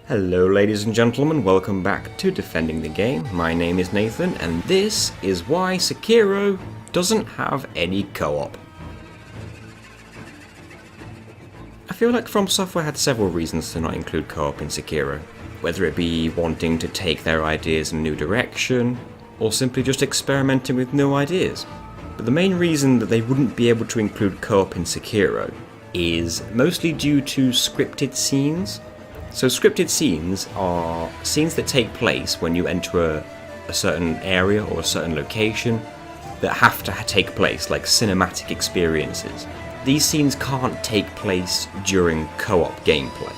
Hello ladies and gentlemen, welcome back to Defending the Game. My name is Nathan, and this is why Sekiro doesn't have any co-op. I feel like From Software had several reasons to not include co-op in Sekiro, whether it be wanting to take their ideas in a new direction, or simply just experimenting with new ideas. But the main reason that they wouldn't be able to include co-op in Sekiro is mostly due to scripted scenes. So scripted scenes are scenes that take place when you enter a certain area or a certain location that have to take place, like cinematic experiences. These scenes can't take place during co-op gameplay.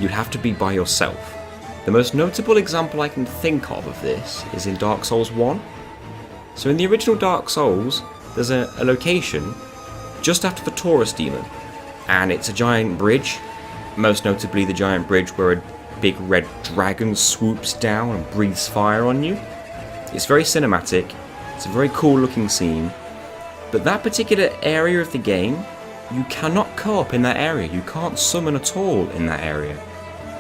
You'd have to be by yourself. The most notable example I can think of this is in Dark Souls 1. So in the original Dark Souls, there's a location just after the Taurus demon, and it's a giant bridge. Most notably the giant bridge where a big red dragon swoops down and breathes fire on you. It's very cinematic, it's a very cool looking scene, but that particular area of the game, you cannot co-op in that area, you can't summon at all in that area.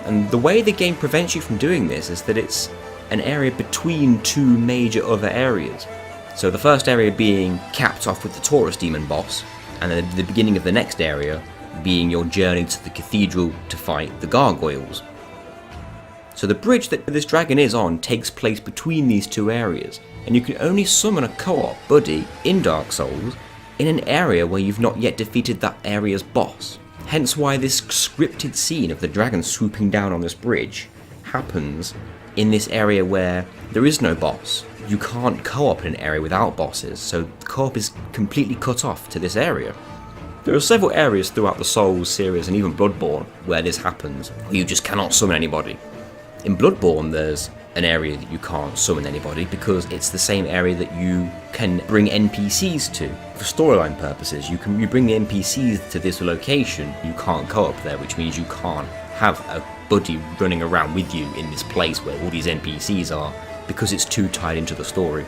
And the way the game prevents you from doing this is that it's an area between two major other areas. So the first area being capped off with the Taurus demon boss, and then the beginning of the next area being your journey to the cathedral to fight the gargoyles. So the bridge that this dragon is on takes place between these two areas, and you can only summon a co-op buddy in Dark Souls in an area where you've not yet defeated that area's boss. Hence why this scripted scene of the dragon swooping down on this bridge happens in this area where there is no boss. You can't co-op in an area without bosses, so co-op is completely cut off to this area. There are several areas throughout the Souls series and even Bloodborne where this happens, where you just cannot summon anybody. In Bloodborne there's an area that you can't summon anybody because it's the same area that you can bring NPCs to. For storyline purposes, you bring the NPCs to this location, you can't co-op there, which means you can't have a buddy running around with you in this place where all these NPCs are, because it's too tied into the story.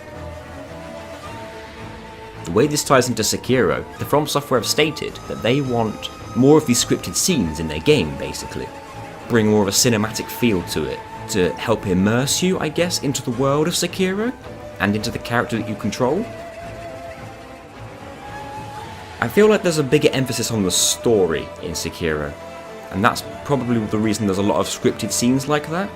The way this ties into Sekiro, the From Software have stated that they want more of these scripted scenes in their game, basically. Bring more of a cinematic feel to it, to help immerse you, I guess, into the world of Sekiro, and into the character that you control. I feel like there's a bigger emphasis on the story in Sekiro, and that's probably the reason there's a lot of scripted scenes like that.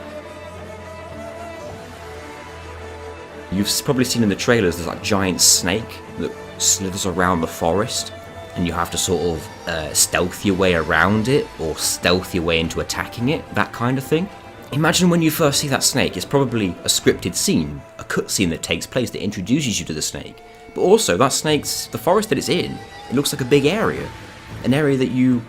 You've probably seen in the trailers there's that giant snake that slithers around the forest, and you have to sort of stealth your way around it, or stealth your way into attacking it, that kind of thing. Imagine when you first see that snake, it's probably a scripted scene, a cutscene that takes place that introduces you to the snake. But also, that snake's, the forest that it's in, it looks like a big area. An area that you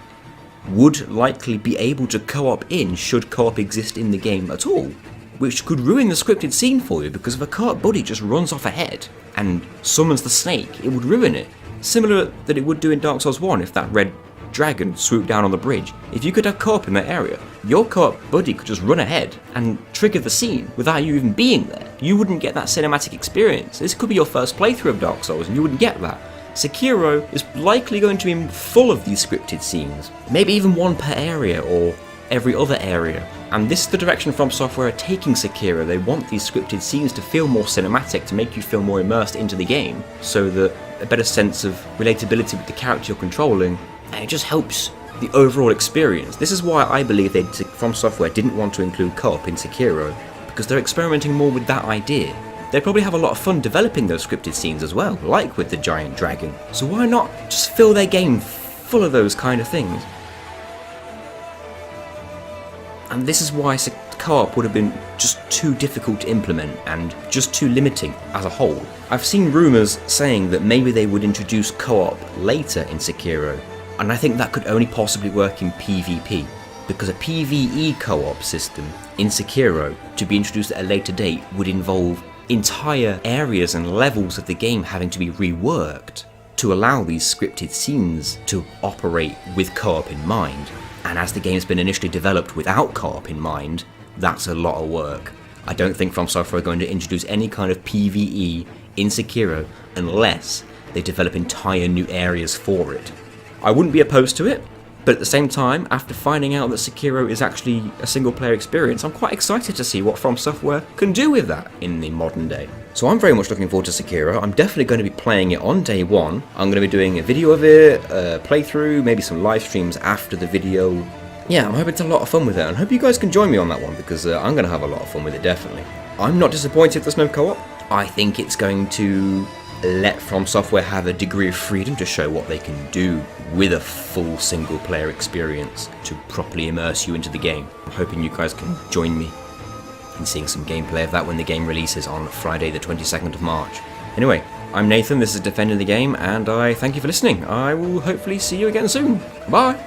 would likely be able to co-op in should co-op exist in the game at all. Which could ruin the scripted scene for you, because if a co-op buddy just runs off ahead and summons the snake, it would ruin it. Similar that it would do in Dark Souls 1 if that red dragon swooped down on the bridge. If you could have co-op in that area, your co-op buddy could just run ahead and trigger the scene without you even being there. You wouldn't get that cinematic experience. This could be your first playthrough of Dark Souls and you wouldn't get that. Sekiro is likely going to be full of these scripted scenes, maybe even one per area or every other area. And this is the direction From Software are taking Sekiro. They want these scripted scenes to feel more cinematic, to make you feel more immersed into the game, so that a better sense of relatability with the character you're controlling, and it just helps the overall experience. This is why I believe From Software didn't want to include co-op in Sekiro, because they're experimenting more with that idea. They probably have a lot of fun developing those scripted scenes as well, like with the giant dragon. So why not just fill their game full of those kind of things? And this is why co-op would have been just too difficult to implement and just too limiting as a whole. I've seen rumours saying that maybe they would introduce co-op later in Sekiro, and I think that could only possibly work in PvP, because a PvE co-op system in Sekiro to be introduced at a later date would involve entire areas and levels of the game having to be reworked to allow these scripted scenes to operate with co-op in mind. And as the game's been initially developed without co-op in mind, that's a lot of work. I don't think From Software are going to introduce any kind of PvE in Sekiro unless they develop entire new areas for it. I wouldn't be opposed to it, But at the same time, after finding out that Sekiro is actually a single player experience, I'm quite excited to see what From Software can do with that in the modern day. So I'm very much looking forward to Sekiro. I'm definitely going to be playing it on day one. I'm going to be doing a video of it, a playthrough, maybe some live streams after the video. Yeah, I'm hoping it's a lot of fun with it, and I hope you guys can join me on that one, because I'm going to have a lot of fun with it, definitely. I'm not disappointed there's no co-op. I think it's going to let From Software have a degree of freedom to show what they can do with a full single player experience to properly immerse you into the game. I'm hoping you guys can join me in seeing some gameplay of that when the game releases on Friday the 22nd of March. Anyway, I'm Nathan, this is Defending the Game, and I thank you for listening. I will hopefully see you again soon. Bye!